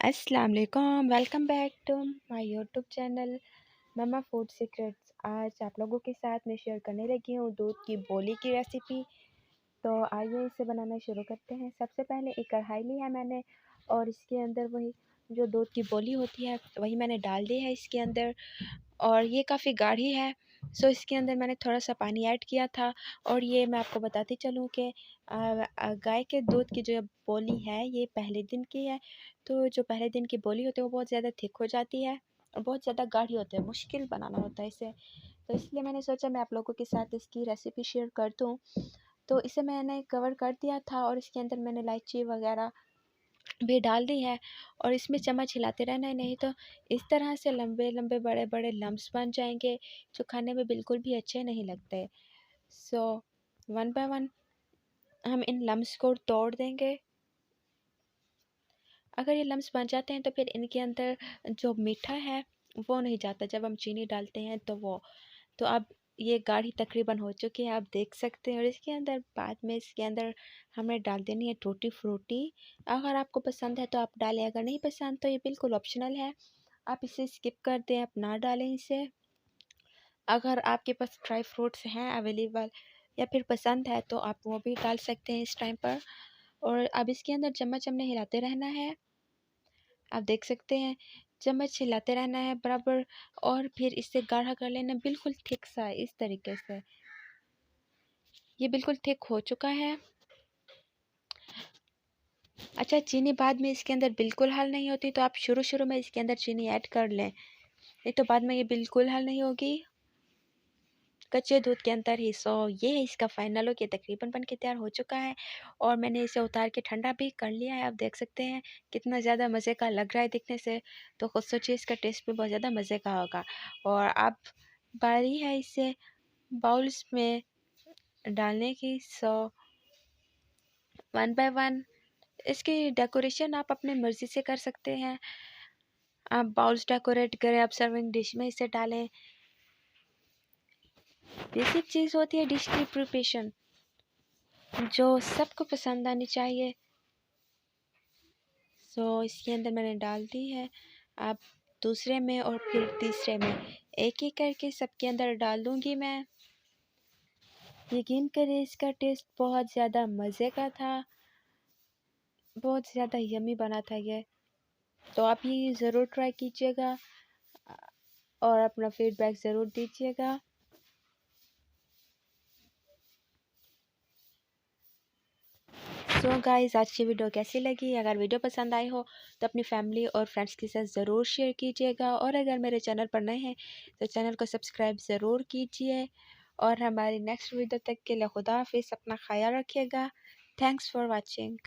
अस्सलाम वालेकुम, welcome back to my YouTube channel mamma food secrets. आज आप लोगों के साथ मैं शेयर करने लगी हूँ दूध की बोली की रेसिपी। तो आइए इसे बनाना शुरू करते हैं। सबसे पहले एक कढ़ाई ली है मैंने और इसके अंदर वही जो दूध की बोली होती है वही मैंने डाल दी है इसके अंदर। और ये काफ़ी गाढ़ी है, सो इसके अंदर मैंने थोड़ा सा पानी ऐड किया था। और ये मैं आपको बताती चलूँ कि गाय के दूध की जो बोली है ये पहले दिन की है। तो जो पहले दिन की बोली होती है वो बहुत ज़्यादा थिक हो जाती है और बहुत ज़्यादा गाढ़ी होती है, मुश्किल बनाना होता है इसे। तो इसलिए मैंने सोचा मैं आप लोगों के साथ इसकी रेसिपी शेयर कर दूँ। तो इसे मैंने कवर कर दिया था और इसके अंदर मैंने इलायची वगैरह भी डाल दी है। और इसमें चम्मच हिलाते रहना है, नहीं तो इस तरह से लंबे लंबे बड़े बड़े लम्स बन जाएंगे जो खाने में बिल्कुल भी अच्छे नहीं लगते। सो वन बाय वन हम इन लम्स को तोड़ देंगे। अगर ये लम्स बन जाते हैं तो फिर इनके अंदर जो मीठा है वो नहीं जाता जब हम चीनी डालते हैं तो अब ये गाढ़ी तकरीबन हो चुकी है, आप देख सकते हैं। और इसके अंदर बाद में इसके अंदर हमें डाल देनी है टूटी फ्रूटी। अगर आपको पसंद है तो आप डालें, अगर नहीं पसंद तो ये बिल्कुल ऑप्शनल है, आप इसे स्किप कर दें, आप ना डालें इसे। अगर आपके पास ड्राई फ्रूट्स हैं अवेलेबल या फिर पसंद है तो आप वो भी डाल सकते हैं इस टाइम पर। और अब इसके अंदर चम्मच हमने हिलाते रहना है, आप देख सकते हैं चम्मच हिलाते रहना है बराबर। और फिर इसे गाढ़ा कर लेना बिल्कुल थिक सा इस तरीके से। ये बिल्कुल थिक हो चुका है। अच्छा, चीनी बाद में इसके अंदर बिल्कुल हल नहीं होती, तो आप शुरू शुरू में इसके अंदर चीनी ऐड कर लें, नहीं तो बाद में ये बिल्कुल हल नहीं होगी कच्चे दूध के अंदर ही। सो ये है इसका फाइनल लुक, ये तकरीबन बन के तैयार हो चुका है। और मैंने इसे उतार के ठंडा भी कर लिया है, आप देख सकते हैं कितना ज़्यादा मज़े का लग रहा है दिखने से। तो खुद सोचिए इसका टेस्ट भी बहुत ज़्यादा मज़े का होगा। और अब बारी है इसे बाउल्स में डालने की। सो वन बाय वन इसकी डेकोरेशन आप अपनी मर्ज़ी से कर सकते हैं। आप बाउल्स डेकोरेट करें, आप सर्विंग डिश में इसे डालें। बेसिक चीज़ होती है डिश की प्रिपरेशन जो सबको पसंद आनी चाहिए। सो इसके अंदर मैंने डाल दी है, आप दूसरे में और फिर तीसरे में एक एक करके सबके अंदर डाल दूँगी मैं। यकीन करिए इसका टेस्ट बहुत ज़्यादा मज़े का था, बहुत ज़्यादा यमी बना था ये। तो आप ये ज़रूर ट्राई कीजिएगा और अपना फीडबैक ज़रूर दीजिएगा। सो गाइस, आज की वीडियो कैसी लगी? अगर वीडियो पसंद आई हो तो अपनी फैमिली और फ्रेंड्स के साथ ज़रूर शेयर कीजिएगा। और अगर मेरे चैनल पर नए हैं तो चैनल को सब्सक्राइब ज़रूर कीजिए। और हमारी नेक्स्ट वीडियो तक के लिए खुदा हाफिज़, अपना ख्याल रखिएगा। Thanks for watching.